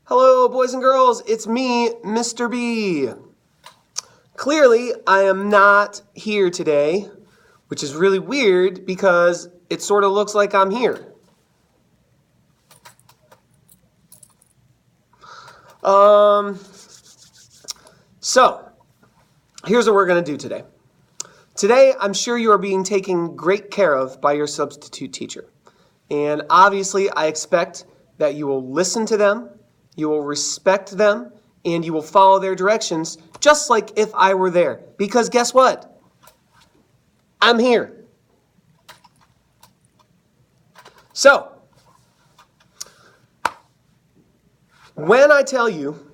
Hello, boys and girls. It's me, Mr. B. Clearly, I am not here today, which is really weird because it sort of looks like I'm here. So, here's what we're going to do today. Today, I'm sure you are being taken great care of by your substitute teacher. And obviously, I expect that you will listen to them, you will respect them, and you will follow their directions just like if I were there. Because guess what? I'm here. So, when I tell you,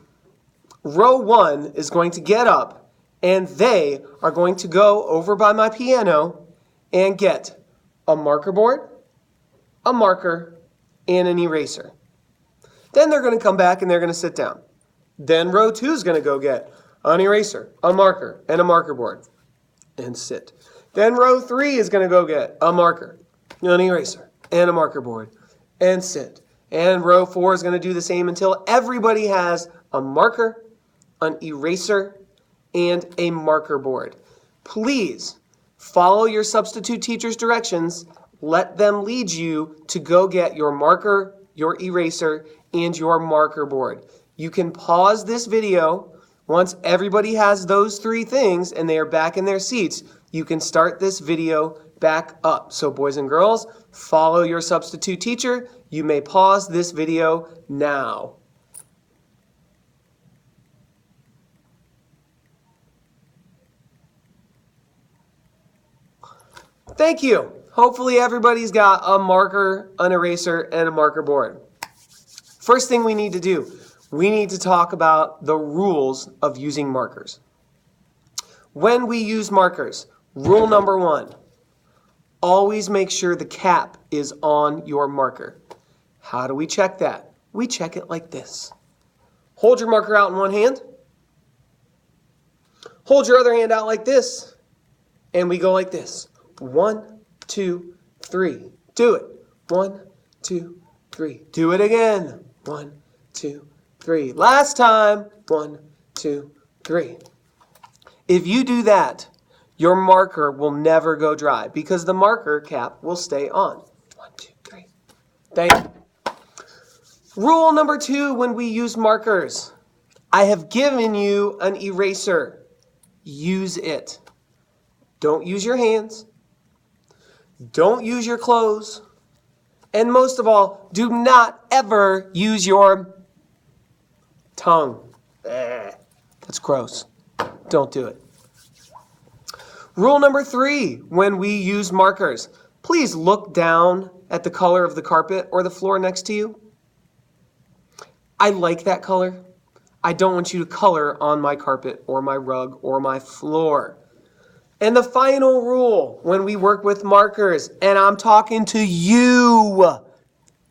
row 1 is going to get up and they are going to go over by my piano and get a marker board, a marker, and an eraser. Then they're going to come back and they're going to sit down. Then row 2 is going to go get an eraser, a marker, and a marker board and sit. Then row 3 is going to go get a marker, an eraser, and a marker board and sit. And row 4 is going to do the same until everybody has a marker, an eraser, and a marker board. Please follow your substitute teacher's directions. Let them lead you to go get your marker, your eraser, and your marker board. You can pause this video. Once everybody has those 3 things and they are back in their seats, you can start this video back up. So boys and girls, follow your substitute teacher. You may pause this video now. Thank you. Hopefully everybody's got a marker, an eraser, and a marker board. First thing we need to do, we need to talk about the rules of using markers. When we use markers, rule number 1, always make sure the cap is on your marker. How do we check that? We check it like this. Hold your marker out in one hand. Hold your other hand out like this. And we go like this. 1, 2, 3. Do it. 1, 2, 3. Do it again. 1, 2, 3. Last time. 1, 2, 3. If you do that, your marker will never go dry because the marker cap will stay on. 1, 2, 3. Thank you. Rule number 2 when we use markers. I have given you an eraser. Use it. Don't use your hands. Don't use your clothes. And most of all, do not ever use your tongue. That's gross. Don't do it. Rule number 3, when we use markers, please look down at the color of the carpet or the floor next to you. I like that color. I don't want you to color on my carpet or my rug or my floor. And the final rule when we work with markers, and I'm talking to you,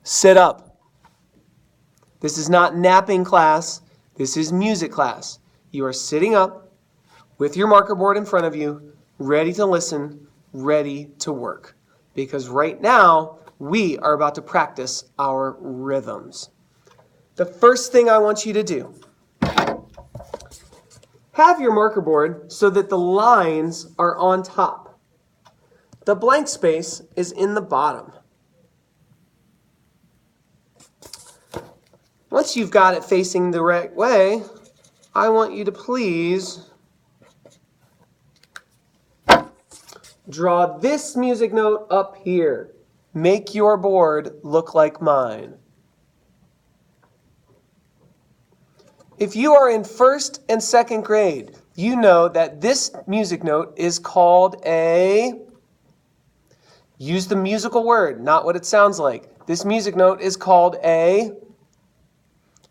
sit up. This is not napping class. This is music class. You are sitting up with your marker board in front of you, ready to listen, ready to work. Because right now, we are about to practice our rhythms. The first thing I want you to do, have your marker board so that the lines are on top. The blank space is in the bottom. Once you've got it facing the right way, I want you to please draw this music note up here. Make your board look like mine. If you are in 1st and 2nd grade, you know that this music note is called a... Use the musical word, not what it sounds like. This music note is called a...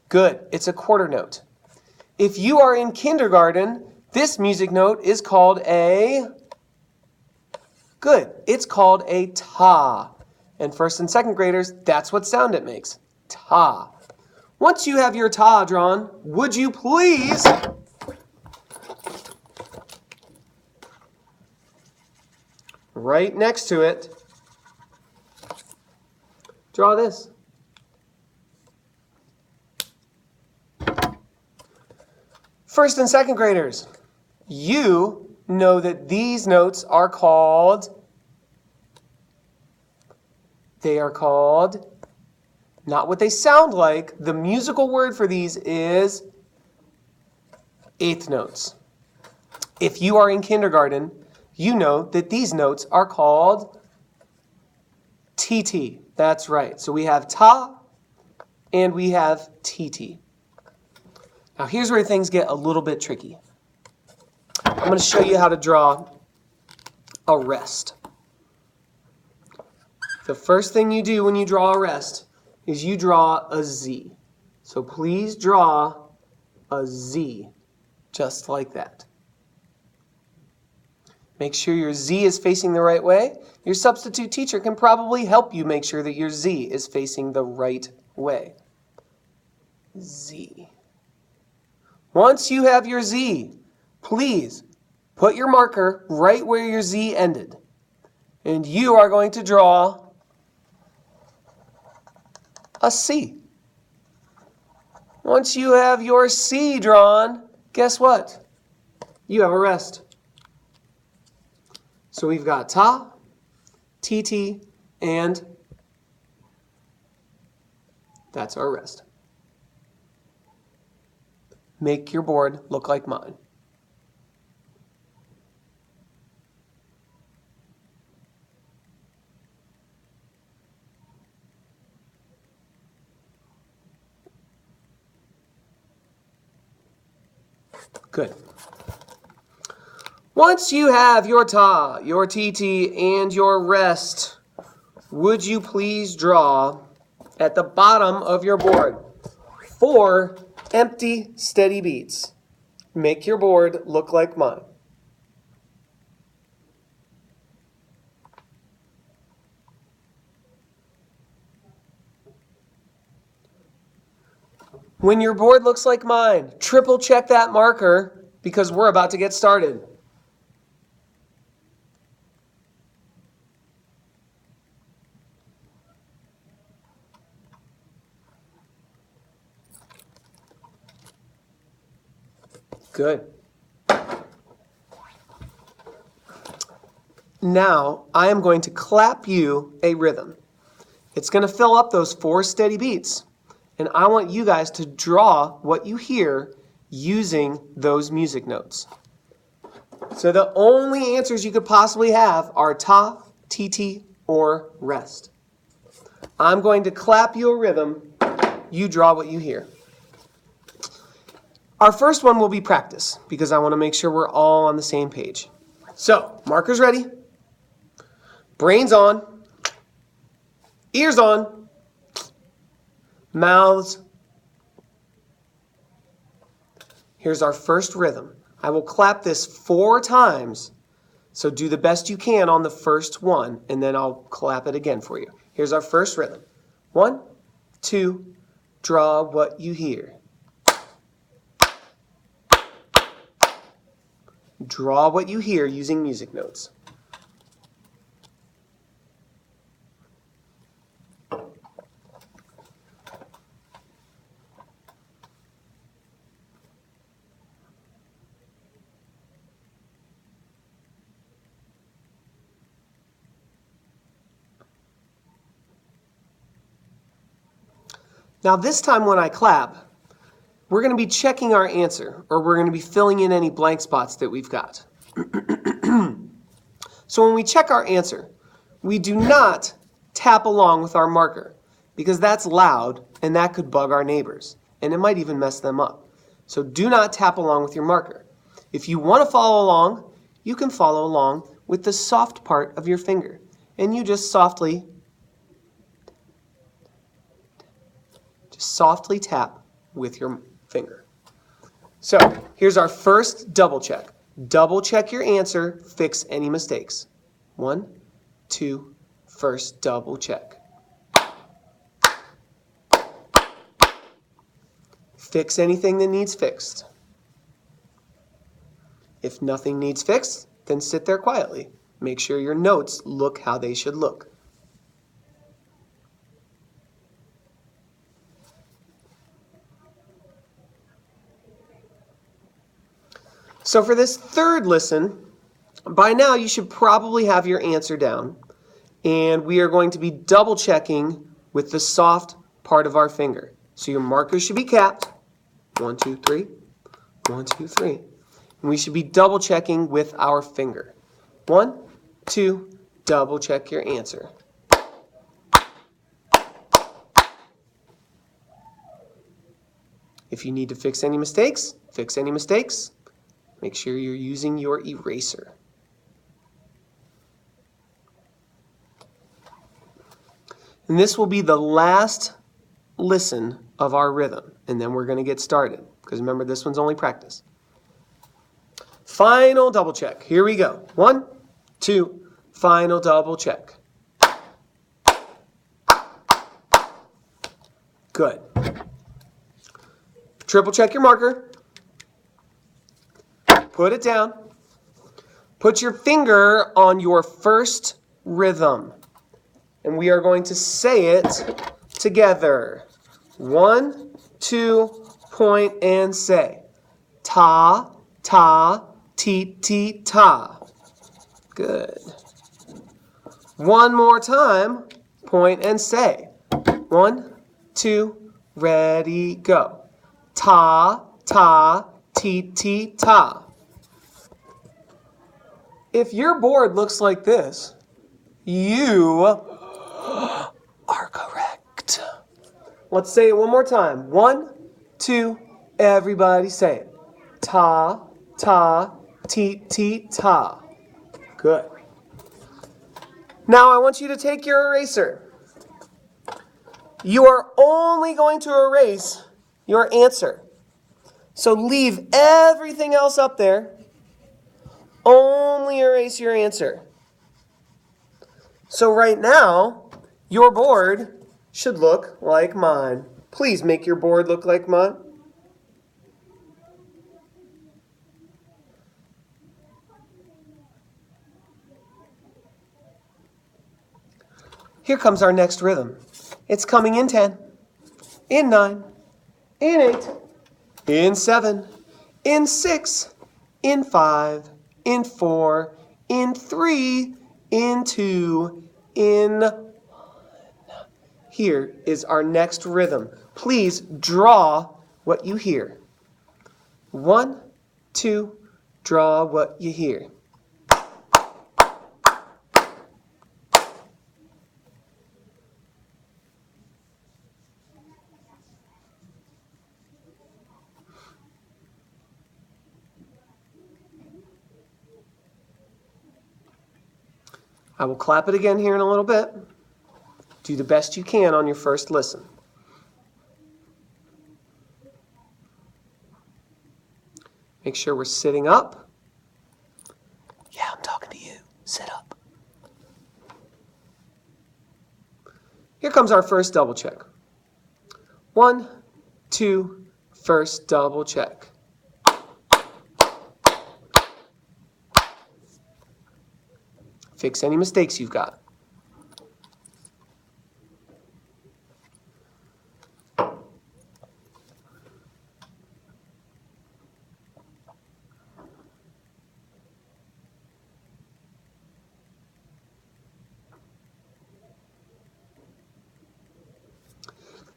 Good, it's a quarter note. If you are in kindergarten, this music note is called a... Good, it's called a ta. And 1st and 2nd graders, that's what sound it makes. Ta. Once you have your ta drawn, would you please right next to it, draw this. First and second graders, you know that these notes are called, not what they sound like. The musical word for these is eighth notes. If you are in kindergarten, you know that these notes are called TT. That's right. So we have ta and we have TT. Now here's where things get a little bit tricky. I'm going to show you how to draw a rest. The first thing you do when you draw a rest is you draw a Z. So please draw a Z, just like that. Make sure your Z is facing the right way. Your substitute teacher can probably help you make sure that your Z is facing the right way. Z. Once you have your Z, please put your marker right where your Z ended. And you are going to draw a C. Once you have your C drawn, guess what? You have a rest. So we've got ta, TT, and that's our rest. Make your board look like mine. Good. Once you have your ta, your TT, and your rest, would you please draw at the bottom of your board 4 empty steady beats? Make your board look like mine. When your board looks like mine, triple check that marker because we're about to get started. Good. Now, I am going to clap you a rhythm. It's going to fill up those 4 steady beats. And I want you guys to draw what you hear using those music notes. So the only answers you could possibly have are ta, TT, or rest. I'm going to clap you a rhythm. You draw what you hear. Our first one will be practice because I want to make sure we're all on the same page. So, markers ready, brains on, ears on, mouths. Here's our first rhythm. I will clap this 4 times, so do the best you can on the first one, and then I'll clap it again for you. Here's our first rhythm. 1, 2, draw what you hear. Draw what you hear using music notes. Now this time when I clap, we're going to be checking our answer, or we're going to be filling in any blank spots that we've got. So when we check our answer, we do not tap along with our marker because that's loud and that could bug our neighbors and it might even mess them up. So do not tap along with your marker. If you want to follow along, you can follow along with the soft part of your finger and you just softly tap with your finger. So here's our first double check. Double check your answer, fix any mistakes. 1, 2, first double check. Fix anything that needs fixed. If nothing needs fixed, then sit there quietly. Make sure your notes look how they should look. So for this third listen, by now you should probably have your answer down. And we are going to be double checking with the soft part of our finger. So your marker should be capped. 1, 2, 3. 1, 2, 3. And we should be double checking with our finger. 1, 2, double check your answer. If you need to fix any mistakes, make sure you're using your eraser. And this will be the last listen of our rhythm, and then we're going to get started, because remember, this one's only practice. Final double check. Here we go. 1, 2, final double check. Good. Triple check your marker. Put it down. Put your finger on your first rhythm. And we are going to say it together. 1, 2, point and say. Ta, ta, ti, ti, ta. Good. One more time, point and say. 1, 2, ready, go. Ta, ta, ti, ti, ta. If your board looks like this, you are correct. Let's say it one more time. 1, 2, everybody say it. Ta, ta, ti, ti, ta. Good. Now I want you to take your eraser. You are only going to erase your answer. So leave everything else up there. Only erase your answer. So right now, your board should look like mine. Please make your board look like mine. Here comes our next rhythm. It's coming in 10, in 9, in 8, in 7, in 6, in 5, in 4, in 3, in 2, in 1. Here is our next rhythm. Please draw what you hear. 1, 2, draw what you hear. I will clap it again here in a little bit. Do the best you can on your first listen. Make sure we're sitting up. Yeah, I'm talking to you. Sit up. Here comes our first double check. 1, 2, first double check. Fix any mistakes you've got.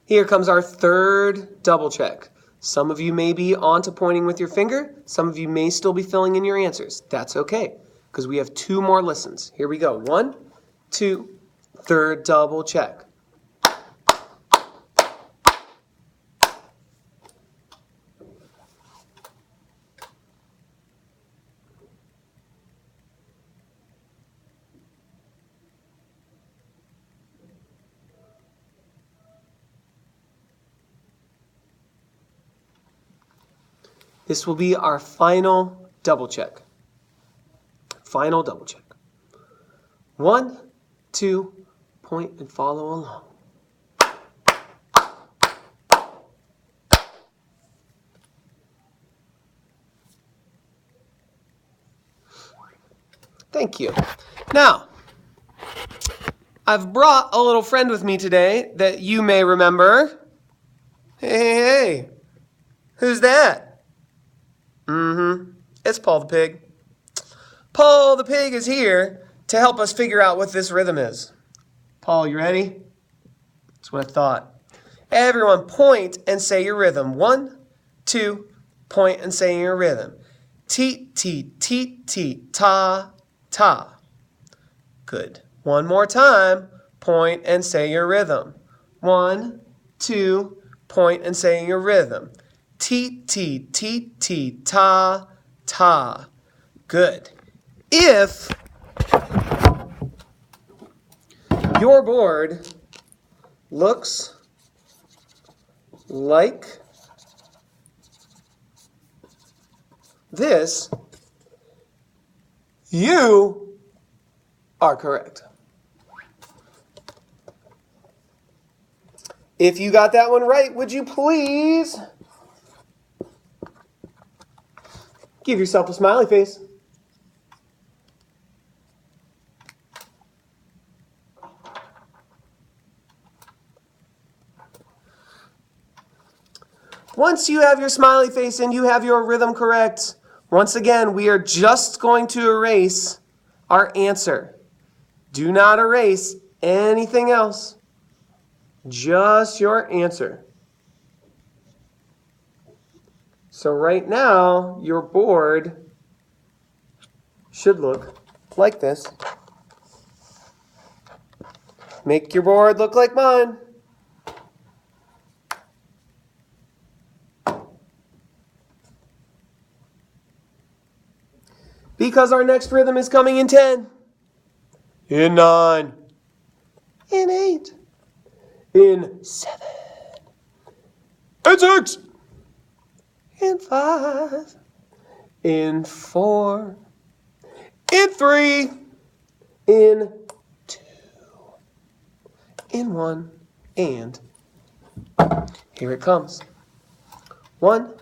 Here comes our third double check. Some of you may be on to pointing with your finger. Some of you may still be filling in your answers. That's okay, because we have 2 more listens. Here we go. 1, 2, third double check. This will be our final double check. Final double check. 1, 2, point and follow along. Thank you. Now, I've brought a little friend with me today that you may remember. Hey, hey, hey. Who's that? It's Paul the Pig. Paul the Pig is here to help us figure out what this rhythm is. Paul, you ready? That's what I thought. Everyone point and say your rhythm. 1, 2, point and say your rhythm. Teet, teet, teet, teet, ta, ta. Good. One more time. Point and say your rhythm. 1, 2, point and say your rhythm. Teet, teet, teet, teet, ta, ta. Good. If your board looks like this, you are correct. If you got that one right, would you please give yourself a smiley face? Once you have your smiley face and you have your rhythm correct, once again, we are just going to erase our answer. Do not erase anything else. Just your answer. So right now, your board should look like this. Make your board look like mine. Because our next rhythm is coming in 10, in 9, in 8, in 7, in 6, in 5, in 4, in 3, in 2, in 1, and here it comes. 1,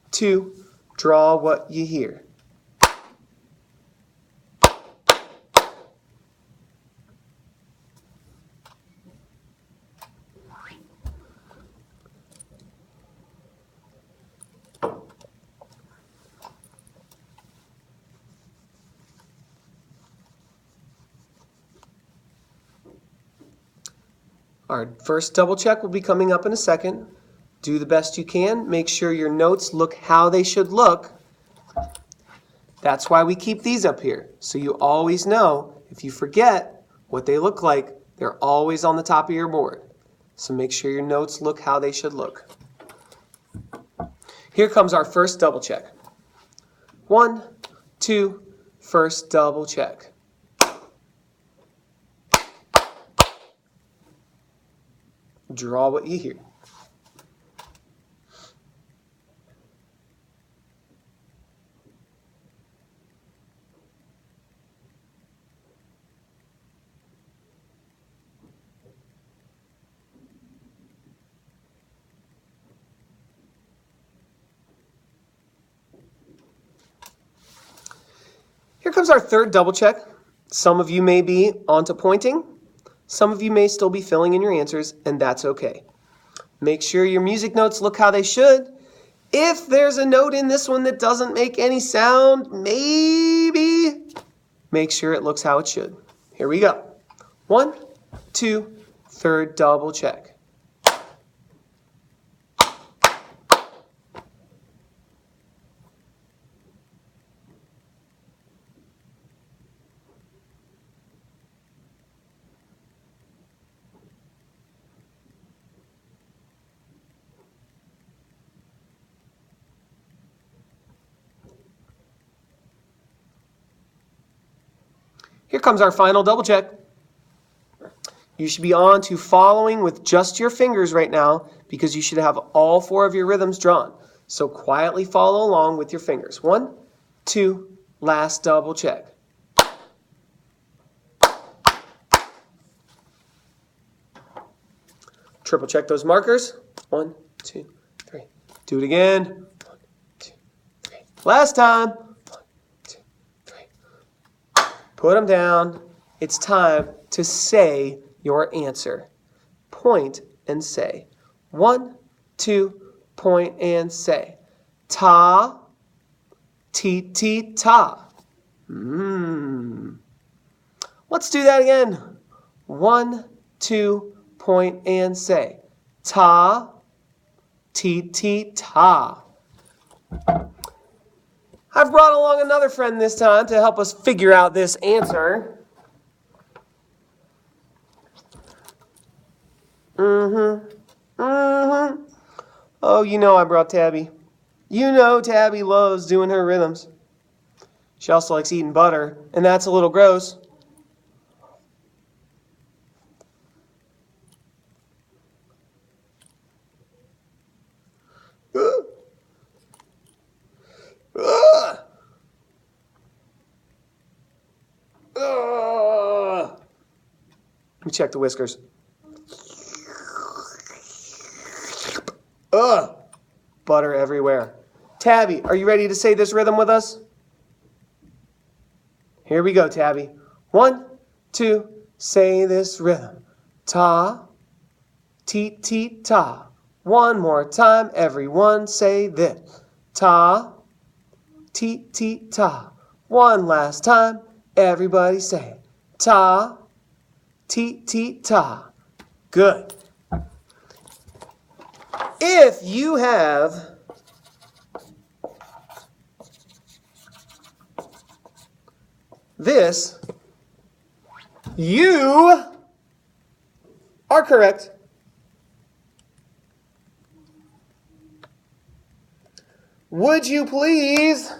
2, draw what you hear. Our first double check will be coming up in a second. Do the best you can. Make sure your notes look how they should look. That's why we keep these up here, so you always know if you forget what they look like, they're always on the top of your board. So make sure your notes look how they should look. Here comes our first double check. 1, 2, first double check. Draw what you hear. Here comes our third double check. Some of you may be onto pointing. Some of you may still be filling in your answers, and that's okay. Make sure your music notes look how they should. If there's a note in this one that doesn't make any sound, maybe make sure it looks how it should. Here we go. 1, 2, third double check. Here comes our final double check. You should be on to following with just your fingers right now because you should have all 4 of your rhythms drawn. So quietly follow along with your fingers. 1, 2, last double check. Triple check those markers. 1, 2, 3. Do it again. 1, 2, 3. Last time. 1, 2, 3. Put them down. It's time to say your answer. Point and say. 1, 2, point and say. Ta, ta. Let's do that again. 1, 2, point and say. Ta, ta. I've brought along another friend this time to help us figure out this answer. Oh, you know I brought Tabby. You know Tabby loves doing her rhythms. She also likes eating butter, and that's a little gross. Let me check the whiskers. Butter everywhere. Tabby, are you ready to say this rhythm with us? Here we go, Tabby. 1, 2, say this rhythm. Ta, ta. One more time, everyone say this. Ta, ta. One last time, everybody say it. Ta, ta. Good. If you have this, you are correct. Would you please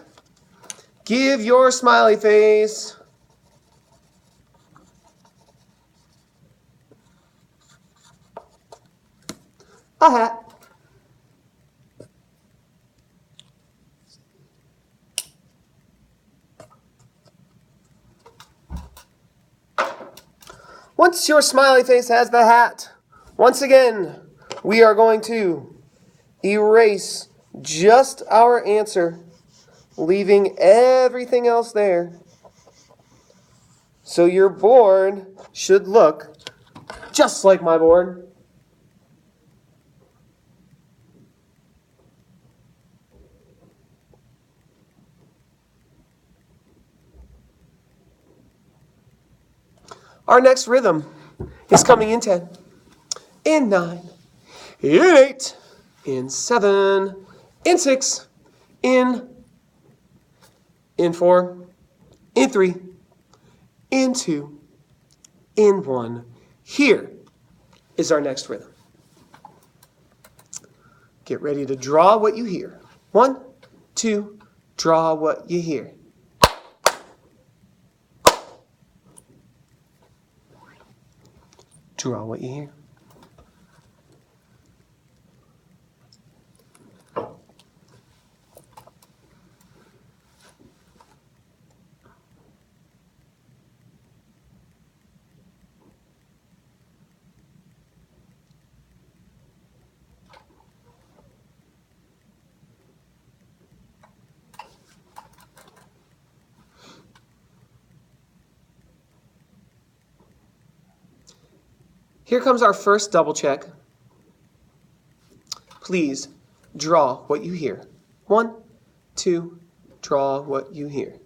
give your smiley face a hat? Once your smiley face has the hat, once again, we are going to erase just our answer, leaving everything else there. So your board should look just like my board. Our next rhythm is coming in 10, in 9, in 8, in 7, in 6, in 4, in 3, in 2, in 1. Here is our next rhythm. Get ready to draw what you hear. 1, 2, draw what you hear. Draw what you hear. Here comes our first double check. Please draw what you hear. 1, 2, draw what you hear.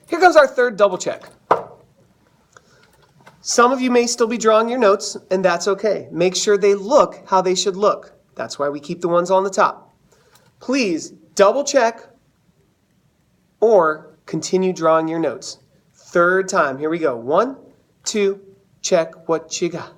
Here comes our third double check. Some of you may still be drawing your notes, and that's okay. Make sure they look how they should look. That's why we keep the ones on the top. Please double check or continue drawing your notes. Third time. Here we go. 1, 2, check what you got.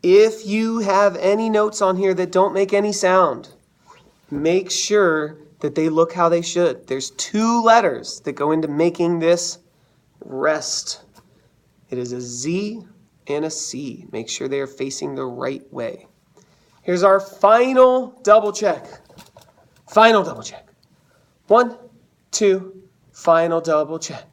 If you have any notes on here that don't make any sound, make sure that they look how they should. There's 2 letters that go into making this rest. It is a Z and a C. Make sure they are facing the right way. Here's our final double check. Final double check. 1, 2, final double check.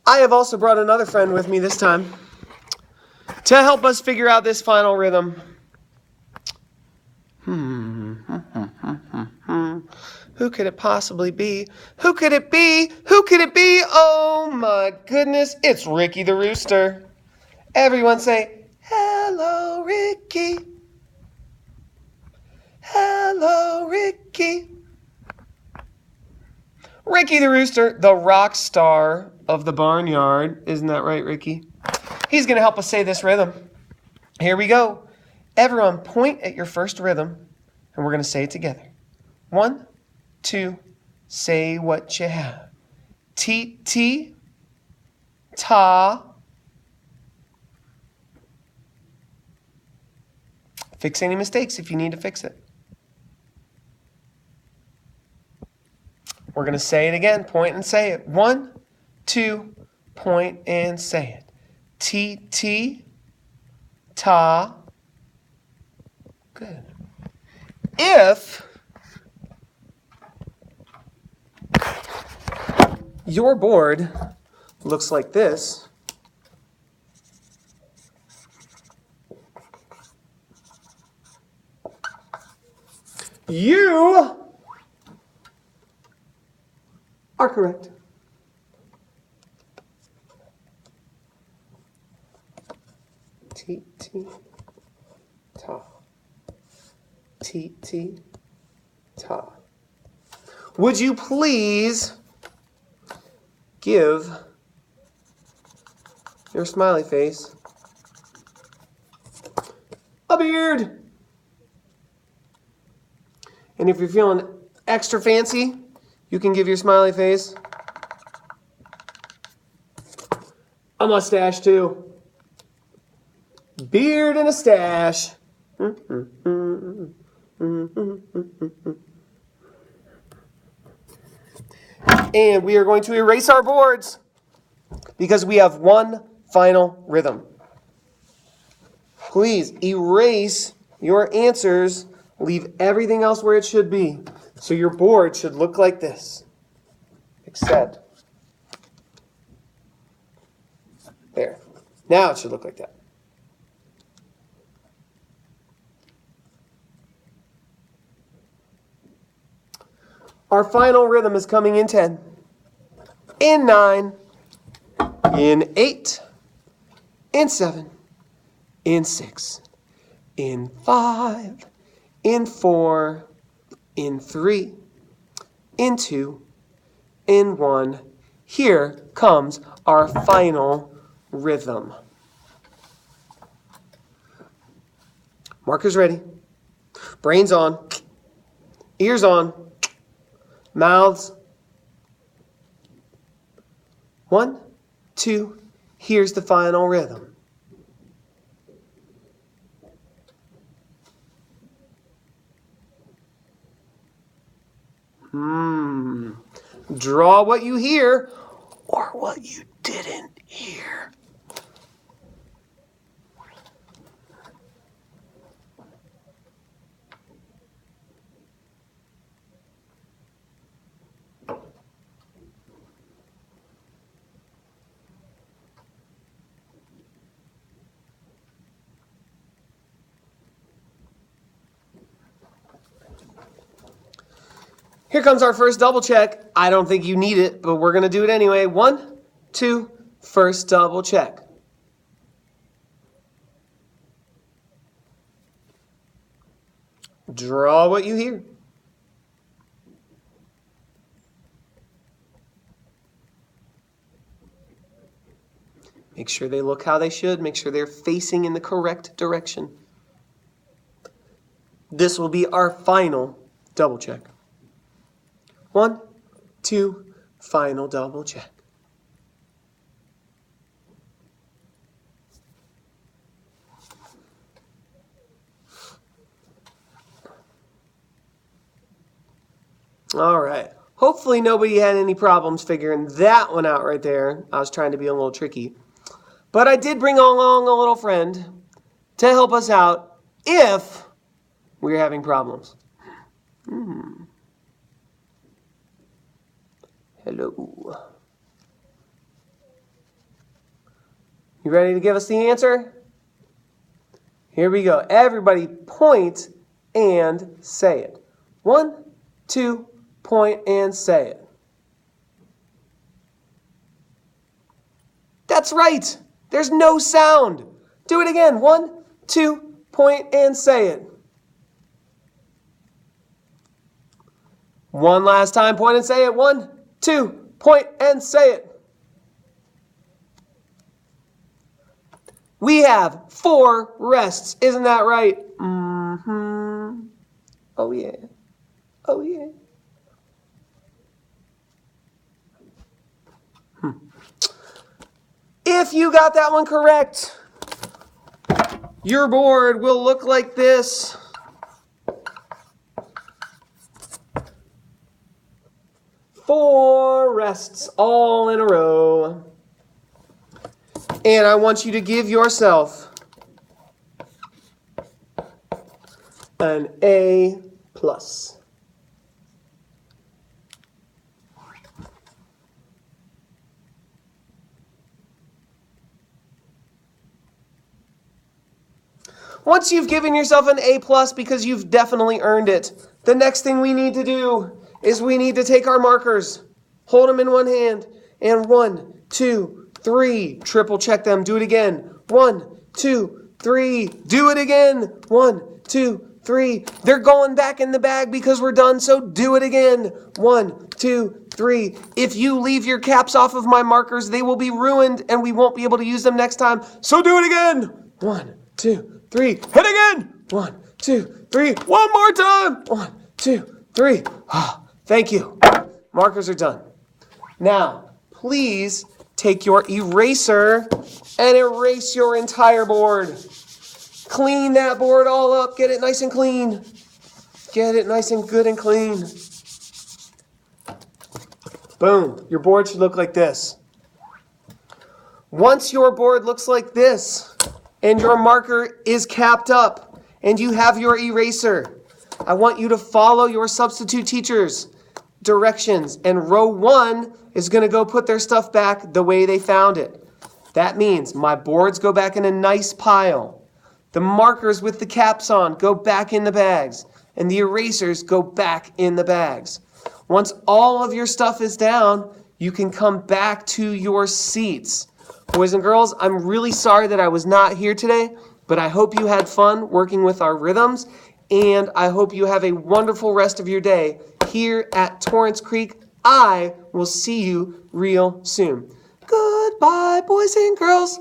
I have also brought another friend with me this time to help us figure out this final rhythm. Who could it possibly be? Who could it be? Who could it be? Oh my goodness, it's Ricky the Rooster. Everyone say, hello, Ricky. Hello, Ricky. Ricky the Rooster, the rock star of the barnyard. Isn't that right, Ricky? He's going to help us say this rhythm. Here we go. Everyone point at your first rhythm, and we're going to say it together. 1, 2, say what you have. T, ta. Fix any mistakes if you need to fix it. We're going to say it again. Point and say it. 1, 2, point and say it. T, ta. Good. If your board looks like this, you are correct. T, ta. T, ta. Would you please give your smiley face a beard? And if you're feeling extra fancy, you can give your smiley face a mustache too. Beard and a stash. And we are going to erase our boards because we have one final rhythm. Please erase your answers. Leave everything else where it should be. So your board should look like this. Except, there. Now it should look like that. Our final rhythm is coming in 10, in 9, in 8, in 7, in 6, in 5, in 4, in 3, in 2, in 1. Here comes our final rhythm. Markers ready. Brains on. Ears on. Mouths. 1, 2. Here's the final rhythm. Draw what you hear or what you didn't hear. Here comes our first double check. I don't think you need it, but we're going to do it anyway. 1, 2, first double check. Draw what you hear. Make sure they look how they should. Make sure they're facing in the correct direction. This will be our final double check. 1, 2, final double check. All right. Hopefully nobody had any problems figuring that one out right there. I was trying to be a little tricky. But I did bring along a little friend to help us out if we're having problems. Hello. You ready to give us the answer? Here we go. Everybody point and say it. 1, 2, point and say it. That's right. There's no sound. Do it again. 1, 2, point and say it. One last time, point and say it. 1, 2, point and say it. We have 4 rests. Isn't that right? Mm-hmm. Oh, yeah. Oh, yeah. If you got that one correct, your board will look like this. Four rests all in a row. And I want you to give yourself an A+. Once you've given yourself an A+ because you've definitely earned it, the next thing we need to do is we need to take our markers, hold them in one hand, and 1, 2, 3, triple check them. Do it again. 1, 2, 3. Do it again. 1, 2, 3. They're going back in the bag because we're done, so do it again. 1, 2, 3. If you leave your caps off of my markers, they will be ruined and we won't be able to use them next time. So do it again. 1, 2, 3. Hit again. 1, 2, 3. One more time. 1, 2, 3. Thank you. Markers are done. Now, please take your eraser and erase your entire board. Clean that board all up. Get it nice and clean. Get it nice and good and clean. Boom. Your board should look like this. Once your board looks like this and your marker is capped up and you have your eraser, I want you to follow your substitute teacher's directions, and row 1 is going to go put their stuff back the way they found it. That means my boards go back in a nice pile. The markers with the caps on go back in the bags, and the erasers go back in the bags. Once all of your stuff is down, you can come back to your seats. Boys and girls, I'm really sorry that I was not here today, but I hope you had fun working with our rhythms, and I hope you have a wonderful rest of your day here at Torrance Creek. I will see you real soon. Goodbye, boys and girls.